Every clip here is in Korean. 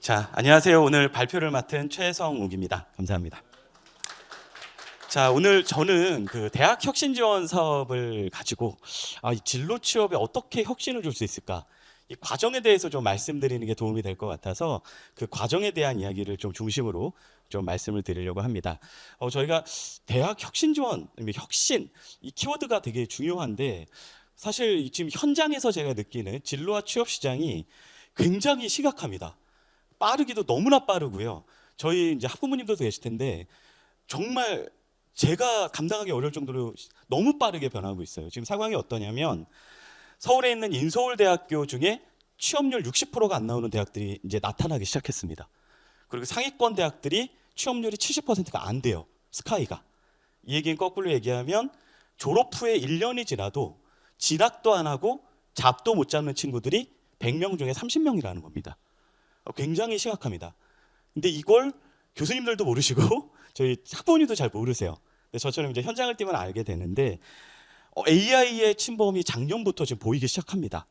자, 안녕하세요. 오늘 발표를 맡은 최성욱입니다. 감사합니다. 자, 오늘 저는 그 대학 혁신 지원 사업을 가지고 이 진로 취업에 어떻게 혁신을 줄 수 있을까? 이 과정에 대해서 좀 말씀드리는 게 도움이 될 것 같아서 그 과정에 대한 이야기를 좀 중심으로 좀 말씀을 드리려고 합니다. 저희가 대학 혁신 지원, 혁신 이 키워드가 되게 중요한데 사실 지금 현장에서 제가 느끼는 진로와 취업 시장이 굉장히 심각합니다. 빠르기도 너무나 빠르고요. 저희 이제 학부모님도 계실 텐데 정말 제가 감당하기 어려울 정도로 너무 빠르게 변하고 있어요. 지금 상황이 어떠냐면 서울에 있는 인서울대학교 중에 취업률 60%가 안 나오는 대학들이 이제 나타나기 시작했습니다. 그리고 상위권 대학들이 취업률이 70%가 안 돼요. 스카이가. 이 얘기는 거꾸로 얘기하면 졸업 후에 1년이 지나도 진학도 안 하고 잡도 못 잡는 친구들이 100명 중에 30명이라는 겁니다. 굉장히 심각합니다. 근데 이걸 교수님들도 모르시고 저희 학부모님도 잘 모르세요. 근데 저처럼 이제 현장을 뛰면 알게 되는데 AI의 침범이 작년부터 지금 보이기 시작합니다.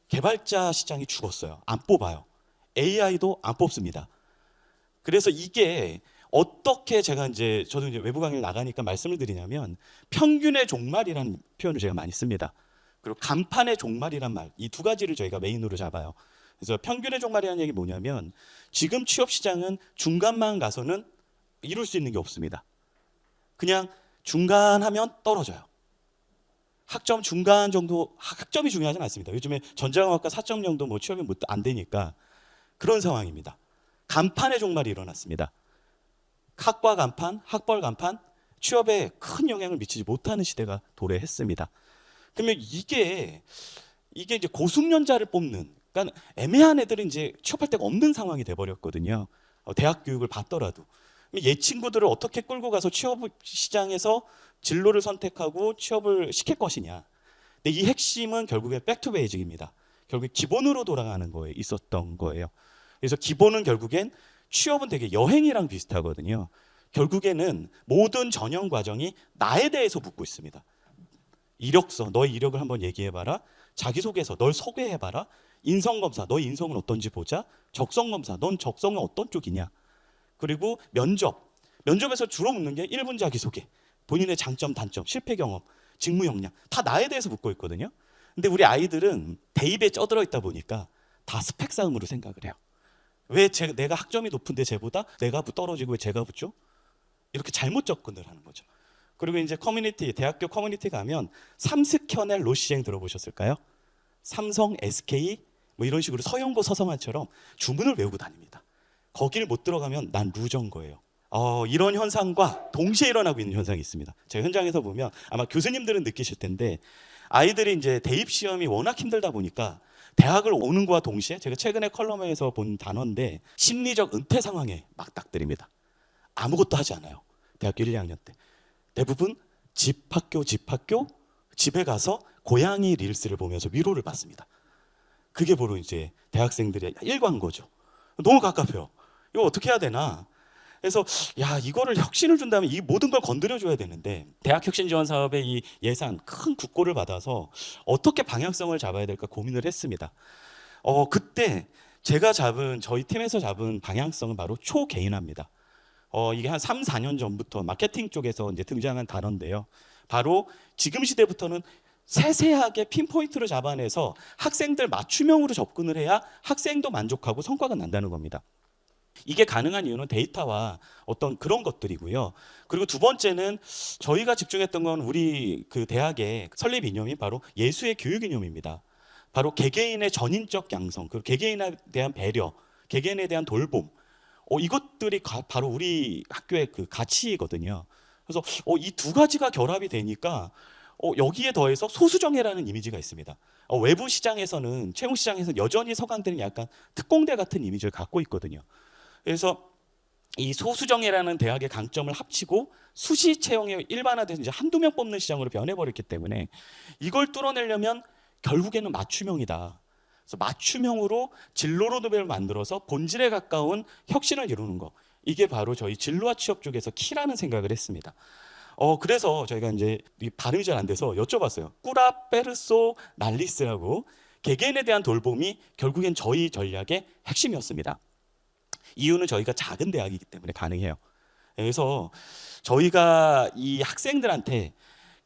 개발자 시장이 죽었어요. 안 뽑아요. AI도 안 뽑습니다. 그래서 이게 어떻게 저도 이제 외부 강의를 나가니까 말씀을 드리냐면 평균의 종말이라는 표현을 제가 많이 씁니다. 그리고 간판의 종말이란 말, 이 두 가지를 저희가 메인으로 잡아요. 그래서 평균의 종말이라는 얘기 뭐냐면 지금 취업 시장은 중간만 가서는 이룰 수 있는 게 없습니다. 그냥 중간 하면 떨어져요. 학점 중간 정도, 학점이 중요하진 않습니다. 요즘에 전자공학과 4점 정도 뭐 취업이 안 되니까 그런 상황입니다. 간판의 종말이 일어났습니다. 학과 간판, 학벌 간판, 취업에 큰 영향을 미치지 못하는 시대가 도래했습니다. 그러면 이게 이제 고숙련자를 뽑는, 그러니까 애매한 애들은 이제 취업할 데가 없는 상황이 돼버렸거든요. 대학 교육을 받더라도. 얘 친구들을 어떻게 끌고 가서 취업 시장에서 진로를 선택하고 취업을 시킬 것이냐. 근데 이 핵심은 결국에 백투 베이직입니다. 결국 기본으로 돌아가는 거에 있었던 거예요. 그래서 기본은 결국엔 취업은 되게 여행이랑 비슷하거든요. 결국에는 모든 전형 과정이 나에 대해서 묻고 있습니다. 이력서, 너의 이력을 한번 얘기해봐라. 자기소개서, 널 소개해봐라. 인성검사, 너의 인성은 어떤지 보자. 적성검사, 넌 적성은 어떤 쪽이냐. 그리고 면접에서 주로 묻는 게 1분 자기소개, 본인의 장점, 단점, 실패 경험, 직무 역량, 다 나에 대해서 묻고 있거든요. 근데 우리 아이들은 대입에 쪄들어 있다 보니까 다 스펙 싸움으로 생각을 해요. 왜 내가 학점이 높은데 쟤보다 내가 떨어지고 왜 제가 붙죠? 이렇게 잘못 접근을 하는 거죠. 그리고 이제 대학교 커뮤니티 가면 삼스켜넬 로시행 들어보셨을까요? 삼성, SK 뭐 이런 식으로 서영고 서성환처럼 주문을 외우고 다닙니다. 거길 못 들어가면 난 루저인 거예요. 이런 현상과 동시에 일어나고 있는 현상이 있습니다. 제가 현장에서 보면 아마 교수님들은 느끼실 텐데 아이들이 이제 대입 시험이 워낙 힘들다 보니까 대학을 오는 것과 동시에 제가 최근에 컬럼에서 본 단어인데 심리적 은퇴 상황에 맞닥뜨립니다. 아무것도 하지 않아요. 대학교 1, 2학년 때. 대부분 집 학교, 집에 가서 고양이 릴스를 보면서 위로를 받습니다. 그게 바로 이제 대학생들의 일광거죠. 너무 갑갑해요. 이거 어떻게 해야 되나? 그래서 이거를 혁신을 준다면 이 모든 걸 건드려줘야 되는데 대학 혁신 지원 사업의 이 예산 큰 국고를 받아서 어떻게 방향성을 잡아야 될까 고민을 했습니다. 그때 저희 팀에서 잡은 방향성은 바로 초개인화입니다. 이게 한 3, 4년 전부터 마케팅 쪽에서 이제 등장한 단어인데요. 바로 지금 시대부터는 세세하게 핀포인트로 잡아내서 학생들 맞춤형으로 접근을 해야 학생도 만족하고 성과가 난다는 겁니다. 이게 가능한 이유는 데이터와 어떤 그런 것들이고요. 그리고 두 번째는 저희가 집중했던 건 우리 그 대학의 설립 이념이 바로 예수의 교육 이념입니다. 바로 개개인의 전인적 양성, 그리고 개개인에 대한 배려, 개개인에 대한 돌봄, 이것들이 바로 우리 학교의 그 가치거든요. 그래서 이 두 가지가 결합이 되니까 여기에 더해서 소수정예라는 이미지가 있습니다. 외부 시장에서는 채용 시장에서는 여전히 서강대는 약간 특공대 같은 이미지를 갖고 있거든요. 그래서 이 소수정예라는 대학의 강점을 합치고 수시 채용이 일반화돼서 이제 한두 명 뽑는 시장으로 변해버렸기 때문에 이걸 뚫어내려면 결국에는 맞춤형이다. 그래서 맞춤형으로 진로로드맵을 만들어서 본질에 가까운 혁신을 이루는 거, 이게 바로 저희 진로와 취업 쪽에서 키라는 생각을 했습니다. 그래서 저희가 이제 발음이 잘 안 돼서 여쭤봤어요. 꾸라 페르소 날리스라고 개개인에 대한 돌봄이 결국엔 저희 전략의 핵심이었습니다. 이유는 저희가 작은 대학이기 때문에 가능해요. 그래서 저희가 이 학생들한테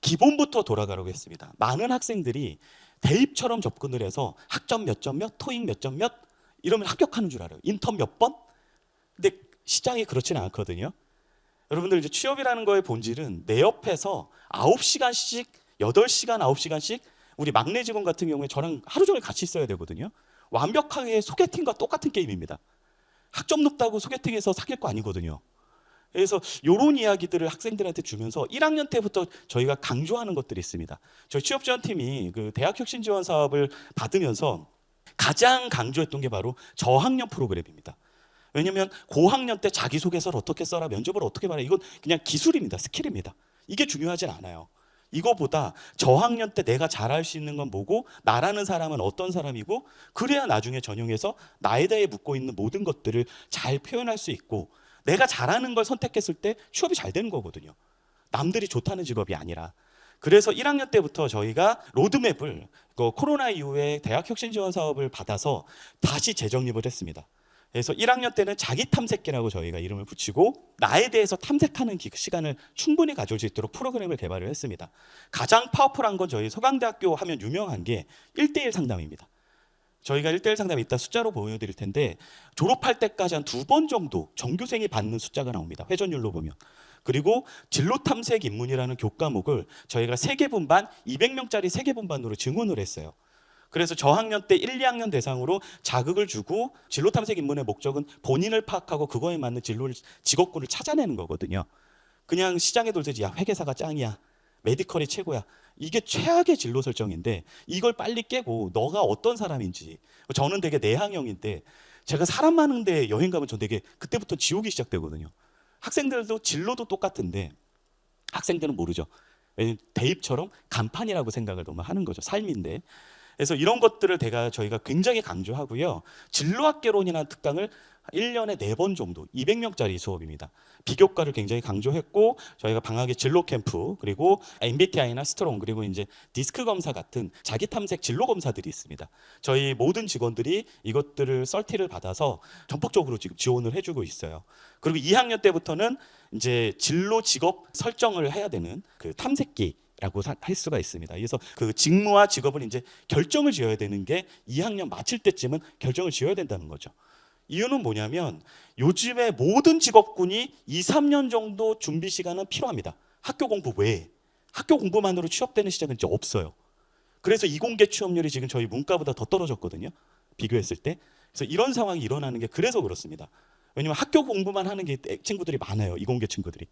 기본부터 돌아가라고 했습니다. 많은 학생들이 대입처럼 접근을 해서 학점 몇 점 몇, 토익 몇 점 몇 이러면 합격하는 줄 알아요. 인턴 몇 번? 근데 시장이 그렇지는 않거든요. 여러분들 이제 취업이라는 거의 본질은 내 옆에서 9시간씩 8시간 9시간씩 우리 막내 직원 같은 경우에 저랑 하루 종일 같이 있어야 되거든요. 완벽하게 소개팅과 똑같은 게임입니다. 학점 높다고 소개팅해서 사귈 거 아니거든요. 그래서 이런 이야기들을 학생들한테 주면서 1학년 때부터 저희가 강조하는 것들이 있습니다. 저희 취업지원팀이 그 대학혁신지원 사업을 받으면서 가장 강조했던 게 바로 저학년 프로그램입니다. 왜냐하면 고학년 때 자기소개서를 어떻게 써라, 면접을 어떻게 봐라, 이건 그냥 기술입니다. 스킬입니다. 이게 중요하진 않아요. 이거보다 저학년 때 내가 잘할 수 있는 건 뭐고, 나라는 사람은 어떤 사람이고, 그래야 나중에 전형에서 나에 대해 묻고 있는 모든 것들을 잘 표현할 수 있고, 내가 잘하는 걸 선택했을 때 취업이 잘 되는 거거든요. 남들이 좋다는 직업이 아니라. 그래서 1학년 때부터 저희가 로드맵을 코로나 이후에 대학혁신지원 사업을 받아서 다시 재정립을 했습니다. 그래서 1학년 때는 자기 탐색기라고 저희가 이름을 붙이고, 나에 대해서 탐색하는 시간을 충분히 가질 수 있도록 프로그램을 개발을 했습니다. 가장 파워풀한 건 저희 서강대학교 하면 유명한 게 1대1 상담입니다. 저희가 1대1 상담 이따 숫자로 보여드릴 텐데, 졸업할 때까지 한 2번 정도 전교생이 받는 숫자가 나옵니다. 회전율로 보면. 그리고 진로탐색 입문이라는 교과목을 저희가 3개 분반 200명짜리 3개 분반으로 증원을 했어요. 그래서 저학년 때 1, 2학년 대상으로 자극을 주고, 진로탐색 입문의 목적은 본인을 파악하고 그거에 맞는 진로를, 직업군을 찾아내는 거거든요. 그냥 시장에 돌듯이 야 회계사가 짱이야, 메디컬이 최고야, 이게 최악의 진로 설정인데, 이걸 빨리 깨고 너가 어떤 사람인지. 저는 되게 내향형인데 제가 사람 많은 데 여행 가면 전 되게 그때부터 지옥이 시작되거든요. 학생들도 진로도 똑같은데 학생들은 모르죠. 왜냐면 대입처럼 간판이라고 생각을 너무 하는 거죠. 삶인데. 그래서 이런 것들을 저희가 굉장히 강조하고요. 진로학개론이라는 특강을 1년에 4번 정도, 200명짜리 수업입니다. 비교과를 굉장히 강조했고, 저희가 방학에 진로 캠프, 그리고 MBTI나 스트롱, 그리고 이제 디스크 검사 같은 자기 탐색 진로 검사들이 있습니다. 저희 모든 직원들이 이것들을 썰티를 받아서 전폭적으로 지금 지원을 해주고 있어요. 그리고 2학년 때부터는 이제 진로 직업 설정을 해야 되는 그 탐색기 라고 할 수가 있습니다. 그래서 그 직무와 직업을 이제 결정을 지어야 되는 게 2학년 마칠 때쯤은 결정을 지어야 된다는 거죠. 이유는 뭐냐면 요즘에 모든 직업군이 2, 3년 정도 준비 시간은 필요합니다. 학교 공부 외에. 학교 공부만으로 취업되는 시장은 이제 없어요. 그래서 이공계 취업률이 지금 저희 문과보다 더 떨어졌거든요. 비교했을 때. 그래서 이런 상황이 일어나는 게 그래서 그렇습니다. 왜냐면 학교 공부만 하는 게 친구들이 많아요. 이공계 친구들이.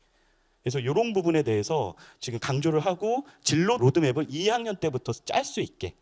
그래서 이런 부분에 대해서 지금 강조를 하고, 진로 로드맵을 2학년 때부터 짤 수 있게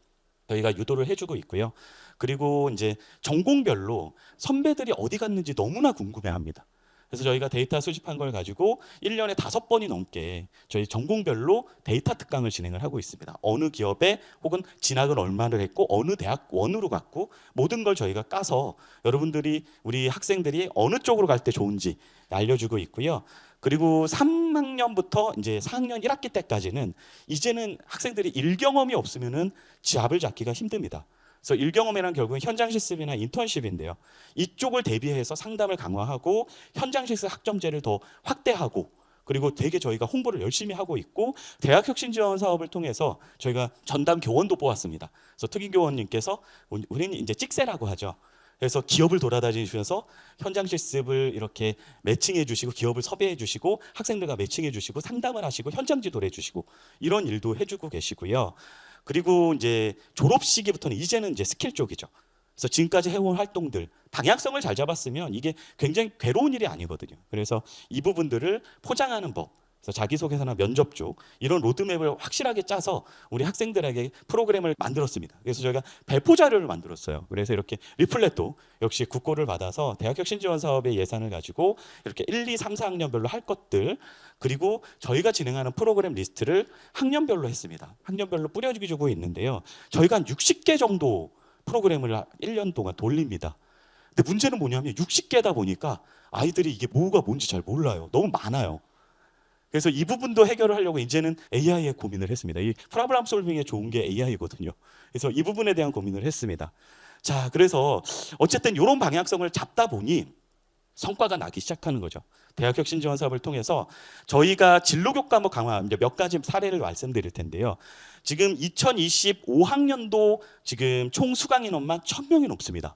저희가 유도를 해주고 있고요. 그리고 이제 전공별로 선배들이 어디 갔는지 너무나 궁금해합니다. 그래서 저희가 데이터 수집한 걸 가지고 1년에 5번이 넘게 저희 전공별로 데이터 특강을 진행을 하고 있습니다. 어느 기업에 혹은 진학을 얼마를 했고 어느 대학원으로 갔고, 모든 걸 저희가 까서 여러분들이, 우리 학생들이 어느 쪽으로 갈 때 좋은지 알려주고 있고요. 그리고 3학년부터 이제 4학년 1학기 때까지는 이제는 학생들이 일 경험이 없으면은 잡을 잡기가 힘듭니다. 그래서 일 경험이란 결국은 현장 실습이나 인턴십인데요. 이쪽을 대비해서 상담을 강화하고 현장 실습 학점제를 더 확대하고, 그리고 되게 저희가 홍보를 열심히 하고 있고, 대학혁신지원 사업을 통해서 저희가 전담 교원도 뽑았습니다. 그래서 특임교원님께서, 우리는 이제 찍새라고 하죠. 그래서 기업을 돌아다니시면서 현장 실습을 이렇게 매칭해 주시고, 기업을 섭외해 주시고, 학생들과 매칭해 주시고, 상담을 하시고, 현장 지도를 해 주시고, 이런 일도 해주고 계시고요. 그리고 이제 졸업 시기부터는 이제는 이제 스킬 쪽이죠. 그래서 지금까지 해온 활동들, 방향성을 잘 잡았으면 이게 굉장히 괴로운 일이 아니거든요. 그래서 이 부분들을 포장하는 법, 그래서 자기소개서나 면접 쪽 이런 로드맵을 확실하게 짜서 우리 학생들에게 프로그램을 만들었습니다. 그래서 저희가 배포 자료를 만들었어요. 그래서 이렇게 리플렛도 역시 국고를 받아서 대학혁신지원 사업의 예산을 가지고 이렇게 1, 2, 3, 4학년별로 할 것들, 그리고 저희가 진행하는 프로그램 리스트를 학년별로 했습니다. 학년별로 뿌려주고 있는데요. 저희가 한 60개 정도 프로그램을 1년 동안 돌립니다. 근데 문제는 뭐냐면 60개다 보니까 아이들이 이게 뭐가 뭔지 잘 몰라요. 너무 많아요. 그래서 이 부분도 해결을 하려고 이제는 AI에 고민을 했습니다. 이 프로블럼 솔빙에 좋은 게 AI거든요. 그래서 이 부분에 대한 고민을 했습니다. 자, 그래서 어쨌든 이런 방향성을 잡다 보니 성과가 나기 시작하는 거죠. 대학 혁신 지원 사업을 통해서 저희가 진로교과 과목 강화 이제 몇 가지 사례를 말씀드릴 텐데요. 지금 2025학년도 지금 총 수강 인원만 1,000명이 넘습니다.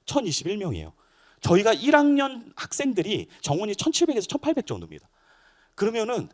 1,021명이에요. 저희가 1학년 학생들이 정원이 1,700에서 1,800 정도입니다. 그러면은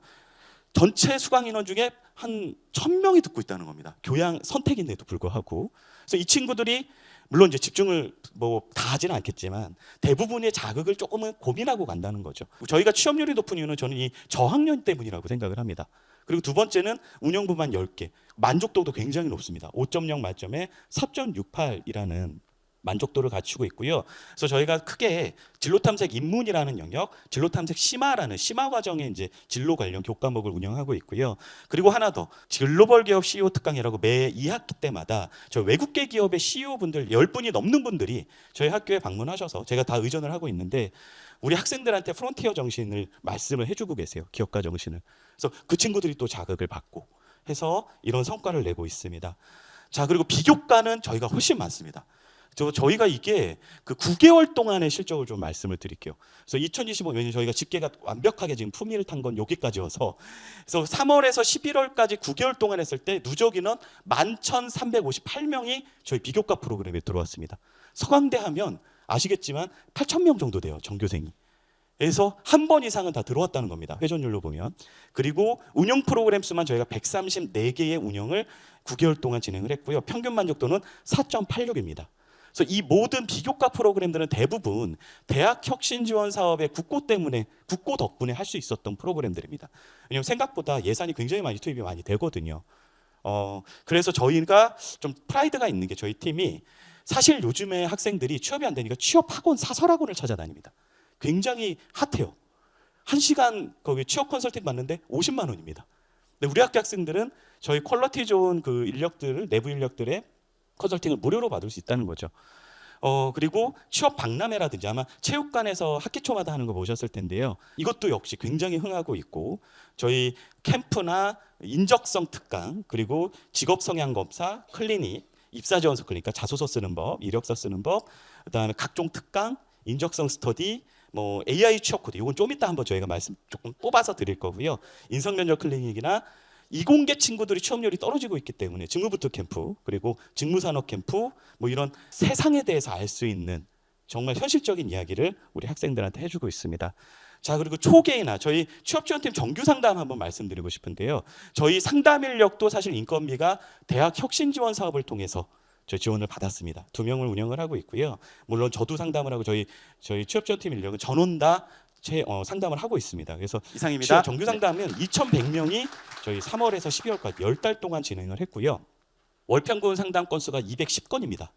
전체 수강 인원 중에 한 1,000명이 듣고 있다는 겁니다. 교양 선택인데도 불구하고. 그래서 이 친구들이 물론 이제 집중을 뭐 다 하지는 않겠지만 대부분의 자극을 조금은 고민하고 간다는 거죠. 저희가 취업률이 높은 이유는 저는 이 저학년 때문이라고 생각을 합니다. 그리고 두 번째는 운영부만 10개. 만족도도 굉장히 높습니다. 5.0 만점에 4.68이라는 만족도를 갖추고 있고요. 그래서 저희가 크게 진로탐색 입문이라는 영역, 진로탐색 심화라는 심화 과정의 이제 진로 관련 교과목을 운영하고 있고요. 그리고 하나 더, 글로벌 기업 CEO 특강이라고 매 2학기 때마다 저 외국계 기업의 CEO 분들 10분이 넘는 분들이 저희 학교에 방문하셔서 제가 다 의전을 하고 있는데 우리 학생들한테 프론티어 정신을 말씀을 해주고 계세요. 기업가 정신을. 그래서 그 친구들이 또 자극을 받고 해서 이런 성과를 내고 있습니다. 자, 그리고 비교과는 저희가 훨씬 많습니다. 저희가 이게 그 9개월 동안의 실적을 좀 말씀을 드릴게요. 그래서 2025년 저희가 집계가 완벽하게 지금 품위를 탄 건 여기까지여서 그래서 3월에서 11월까지 9개월 동안 했을 때 누적 인원 11,358명이 저희 비교과 프로그램에 들어왔습니다. 서강대 하면 아시겠지만 8,000명 정도 돼요, 전교생이. 그래서 한 번 이상은 다 들어왔다는 겁니다. 회전율로 보면. 그리고 운영 프로그램 수만 저희가 134개의 운영을 9개월 동안 진행을 했고요. 평균 만족도는 4.86입니다. 그래서 이 모든 비교과 프로그램들은 대부분 대학 혁신 지원 사업의 국고 덕분에 할 수 있었던 프로그램들입니다. 왜냐하면 생각보다 예산이 굉장히 많이 투입이 많이 되거든요. 그래서 저희가 좀 프라이드가 있는 게 저희 팀이 사실 요즘에 학생들이 취업이 안 되니까 취업학원 사설학원을 찾아다닙니다. 굉장히 핫해요. 1시간 거기 취업 컨설팅 받는데 50만 원입니다. 근데 우리 학교 학생들은 저희 퀄리티 좋은 그 인력들을 내부 인력들의 컨설팅을 무료로 받을 수 있다는 거죠. 그리고 취업 박람회라든지 아마 체육관에서 학기 초마다 하는 거 보셨을 텐데요. 이것도 역시 굉장히 흥하고 있고 저희 캠프나 인적성 특강 그리고 직업 성향 검사, 클리닉, 입사 지원서 그러니까 자소서 쓰는 법, 이력서 쓰는 법, 그다음에 각종 특강, 인적성 스터디, 뭐 AI 취업 코드 이건 좀 이따 한번 저희가 말씀 조금 뽑아서 드릴 거고요. 인성 면접 클리닉이나 이공계 친구들이 취업률이 떨어지고 있기 때문에 직무부터 캠프 그리고 직무산업 캠프 뭐 이런 세상에 대해서 알 수 있는 정말 현실적인 이야기를 우리 학생들한테 해주고 있습니다. 자, 그리고 초계이나 저희 취업지원팀 정규 상담 한번 말씀드리고 싶은데요. 저희 상담 인력도 사실 인건비가 대학 혁신 지원 사업을 통해서 저희 지원을 받았습니다. 2명을 운영을 하고 있고요. 물론 저도 상담을 하고 저희 취업지원팀 인력은 전원 다 상담을 하고 있습니다. 그래서 이상입니다. 정규 상담은 2,100명이 저희 3월에서 12월까지 10달 동안 진행을 했고요. 월 평균 상담 건수가 210건입니다.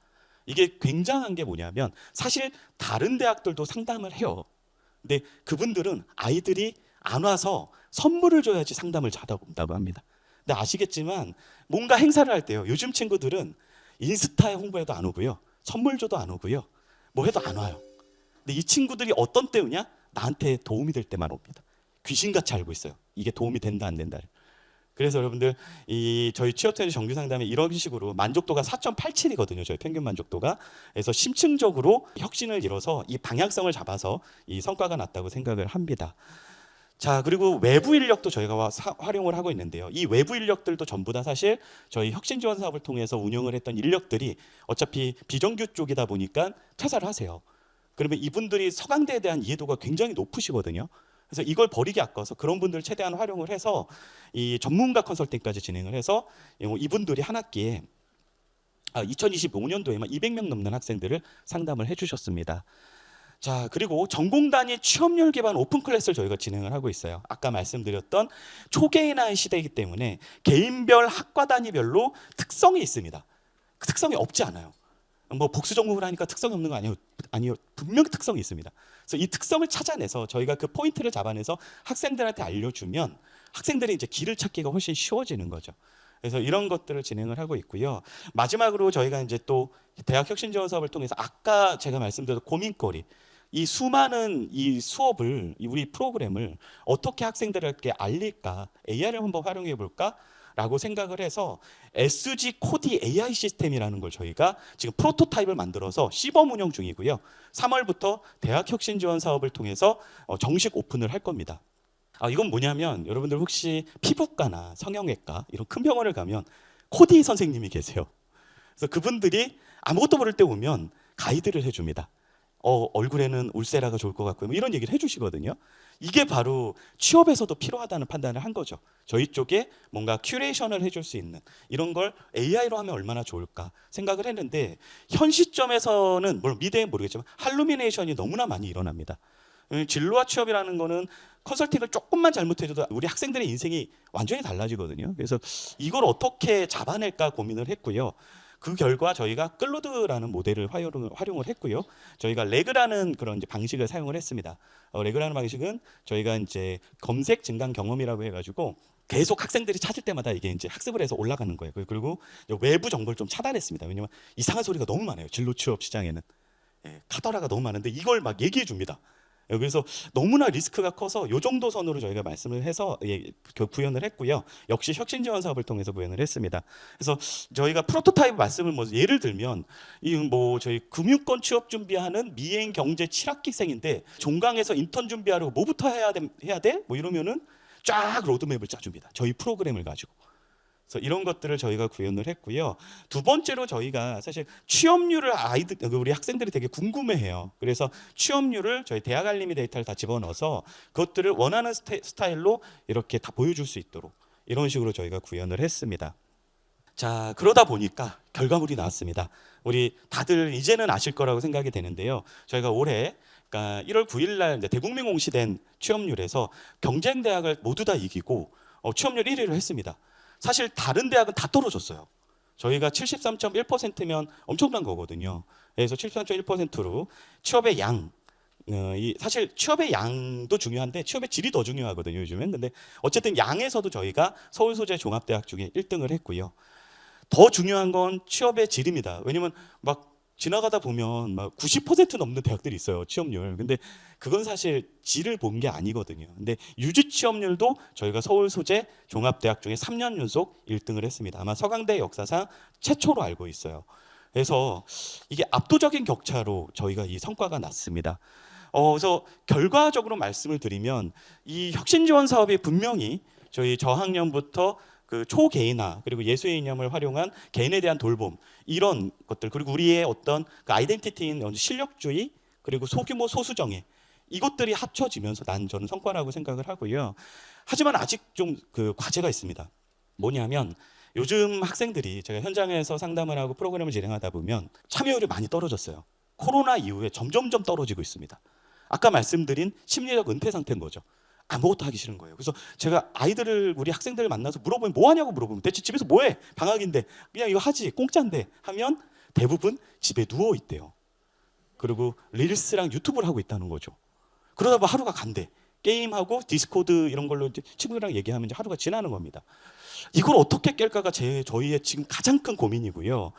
이게 굉장한 게 뭐냐면 사실 다른 대학들도 상담을 해요. 근데 그분들은 아이들이 안 와서 선물을 줘야지 상담을 잘한다고 합니다. 근데 아시겠지만 뭔가 행사를 할 때요. 요즘 친구들은 인스타에 홍보해도 안 오고요. 선물 줘도 안 오고요. 뭐 해도 안 와요. 근데 이 친구들이 어떤 때 오냐? 나한테 도움이 될 때만 옵니다. 귀신같이 알고 있어요. 이게 도움이 된다 안 된다. 그래서 여러분들 저희 취업트레이닝 정규 상담에 이런 식으로 만족도가 4.87이거든요. 저희 평균 만족도가. 그래서 심층적으로 혁신을 이뤄서 이 방향성을 잡아서 이 성과가 났다고 생각을 합니다. 자, 그리고 외부 인력도 저희가 활용을 하고 있는데요. 이 외부 인력들도 전부 다 사실 저희 혁신 지원 사업을 통해서 운영을 했던 인력들이 어차피 비정규 쪽이다 보니까 퇴사를 하세요. 그러면 이분들이 서강대에 대한 이해도가 굉장히 높으시거든요. 그래서 이걸 버리기 아까워서 그런 분들을 최대한 활용을 해서 이 전문가 컨설팅까지 진행을 해서 이분들이 한 학기에 2025년도에만 200명 넘는 학생들을 상담을 해주셨습니다. 자, 그리고 전공단위 취업률 기반 오픈 클래스를 저희가 진행을 하고 있어요. 아까 말씀드렸던 초개인화의 시대이기 때문에 개인별 학과 단위별로 특성이 있습니다. 그 특성이 없지 않아요. 뭐 복수 전공을 하니까 특성이 없는 거 아니요. 분명히 특성이 있습니다. 그래서 이 특성을 찾아내서 저희가 그 포인트를 잡아내서 학생들한테 알려주면 학생들이 이제 길을 찾기가 훨씬 쉬워지는 거죠. 그래서 이런 것들을 진행을 하고 있고요. 마지막으로 저희가 이제 또 대학 혁신 지원 사업을 통해서 아까 제가 말씀드렸던 고민거리, 이 수많은 이 수업을, 우리 프로그램을 어떻게 학생들에게 알릴까, AI를 한번 활용해 볼까 라고 생각을 해서 SG 코디 AI 시스템이라는 걸 저희가 지금 프로토타입을 만들어서 시범 운영 중이고요. 3월부터 대학 혁신 지원 사업을 통해서 정식 오픈을 할 겁니다. 이건 뭐냐면, 여러분들 혹시 피부과나 성형외과 이런 큰 병원을 가면 코디 선생님이 계세요. 그래서 그분들이 아무것도 모를 때 오면 가이드를 해줍니다. 얼굴에는 울세라가 좋을 것 같고요, 뭐 이런 얘기를 해주시거든요. 이게 바로 취업에서도 필요하다는 판단을 한 거죠. 저희 쪽에 뭔가 큐레이션을 해줄 수 있는 이런 걸 AI로 하면 얼마나 좋을까 생각을 했는데, 현 시점에서는 물론 미래엔 모르겠지만 할루미네이션이 너무나 많이 일어납니다. 진로와 취업이라는 거는 컨설팅을 조금만 잘못해줘도 우리 학생들의 인생이 완전히 달라지거든요. 그래서 이걸 어떻게 잡아낼까 고민을 했고요. 그 결과 저희가 클로드라는 모델을 활용을 했고요. 저희가 레그라는 그런 이제 방식을 사용을 했습니다. 레그라는 방식은 저희가 이제 검색 증강 경험이라고 해가지고 계속 학생들이 찾을 때마다 이게 이제 학습을 해서 올라가는 거예요. 그리고 외부 정보를 좀 차단했습니다. 왜냐면 이상한 소리가 너무 많아요. 진로 취업 시장에는 카더라가 너무 많은데 이걸 막 얘기해 줍니다. 그래서 너무나 리스크가 커서 이 정도 선으로 저희가 말씀을 해서 구현을 했고요. 역시 혁신 지원 사업을 통해서 구현을 했습니다. 그래서 저희가 프로토타입 말씀을 예를 들면 저희 금융권 취업 준비하는 미행 경제 7학기생인데 종강에서 인턴 준비하려고 뭐부터 해야 돼? 뭐 이러면은 쫙 로드맵을 짜줍니다. 저희 프로그램을 가지고. 그래서 이런 것들을 저희가 구현을 했고요. 두 번째로 저희가 사실 취업률을 우리 학생들이 되게 궁금해해요. 그래서 취업률을 저희 대학 알림이 데이터를 다 집어넣어서 그것들을 원하는 스타일로 이렇게 다 보여줄 수 있도록 이런 식으로 저희가 구현을 했습니다. 자, 그러다 보니까 결과물이 나왔습니다. 우리 다들 이제는 아실 거라고 생각이 되는데요. 저희가 올해 그러니까 1월 9일 날 대국민 공시된 취업률에서 경쟁대학을 모두 다 이기고 취업률 1위를 했습니다. 사실 다른 대학은 다 떨어졌어요. 저희가 73.1%면 엄청난 거거든요. 그래서 73.1%로 취업의 양, 사실 취업의 양도 중요한데 취업의 질이 더 중요하거든요, 요즘엔. 근데 어쨌든 양에서도 저희가 서울 소재 종합대학 중에 1등을 했고요. 더 중요한 건 취업의 질입니다. 왜냐면 막 지나가다 보면 막 90% 넘는 대학들이 있어요, 취업률. 근데 그건 사실 질을 본 게 아니거든요. 근데 유지 취업률도 저희가 서울 소재 종합대학 중에 3년 연속 1등을 했습니다. 아마 서강대 역사상 최초로 알고 있어요. 그래서 이게 압도적인 격차로 저희가 이 성과가 났습니다. 그래서 결과적으로 말씀을 드리면 이 혁신 지원 사업이 분명히 저희 저학년부터 그 초개인화 그리고 예수의 이념을 활용한 개인에 대한 돌봄 이런 것들, 그리고 우리의 어떤 그 아이덴티티인 실력주의 그리고 소규모 소수정예, 이것들이 합쳐지면서 저는 성과라고 생각을 하고요. 하지만 아직 좀 그 과제가 있습니다. 뭐냐면 요즘 학생들이 제가 현장에서 상담을 하고 프로그램을 진행하다 보면 참여율이 많이 떨어졌어요. 코로나 이후에 점점점 떨어지고 있습니다. 아까 말씀드린 심리적 은퇴 상태인 거죠. 아무것도 하기 싫은 거예요. 그래서 제가 우리 학생들을 만나서 물어보면 뭐 하냐고 물어보면 대체 집에서 뭐 해? 방학인데 그냥 이거 하지, 공짜인데 하면 대부분 집에 누워 있대요. 그리고 릴스랑 유튜브를 하고 있다는 거죠. 그러다 보면 하루가 간대. 게임하고 디스코드 이런 걸로 이제 친구들이랑 얘기하면 이제 하루가 지나는 겁니다. 이걸 어떻게 깰까가 저희의 지금 가장 큰 고민이고요.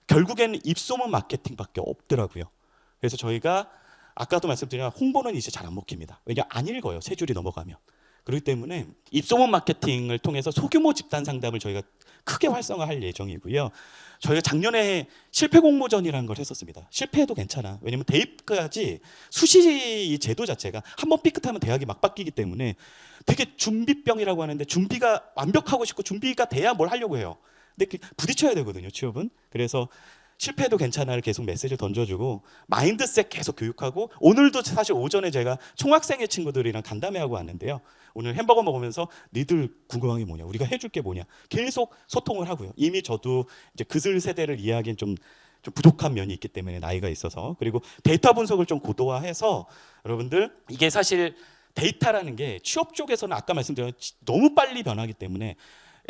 결국에는 입소문 마케팅밖에 없더라고요. 그래서 저희가 아까도 말씀드린 홍보는 이제 잘 안 먹힙니다. 왜냐하면 안 읽어요, 세 줄이 넘어가면. 그렇기 때문에 입소문 마케팅을 통해서 소규모 집단 상담을 저희가 크게 활성화할 예정이고요. 저희가 작년에 실패 공모전이라는 걸 했었습니다. 실패해도 괜찮아. 왜냐하면 대입까지 수시 제도 자체가 한번 삐끗하면 대학이 막 바뀌기 때문에 되게 준비병이라고 하는데 준비가 완벽하고 싶고 준비가 돼야 뭘 하려고 해요. 근데 부딪혀야 되거든요, 취업은. 그래서 실패해도 괜찮아를 계속 메시지를 던져주고 마인드셋 계속 교육하고, 오늘도 사실 오전에 제가 총학생회 친구들이랑 간담회하고 왔는데요. 오늘 햄버거 먹으면서 니들 궁금한 게 뭐냐, 우리가 해줄 게 뭐냐 계속 소통을 하고요. 이미 저도 이제 그들 세대를 이해하기엔 좀 부족한 면이 있기 때문에, 나이가 있어서. 그리고 데이터 분석을 좀 고도화해서 여러분들, 이게 사실 데이터라는 게 취업 쪽에서는 아까 말씀드린 너무 빨리 변하기 때문에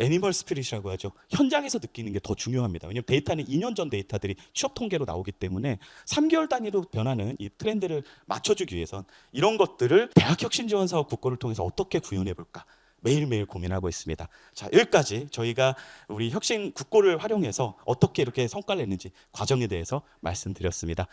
애니멀 스피릿이라고 하죠. 현장에서 느끼는 게 더 중요합니다. 왜냐하면 데이터는 2년 전 데이터들이 취업 통계로 나오기 때문에 3개월 단위로 변하는 이 트렌드를 맞춰주기 위해선 이런 것들을 대학 혁신 지원 사업 국고를 통해서 어떻게 구현해 볼까 매일매일 고민하고 있습니다. 자, 여기까지 저희가 우리 혁신 국고를 활용해서 어떻게 이렇게 성과를 냈는지 과정에 대해서 말씀드렸습니다.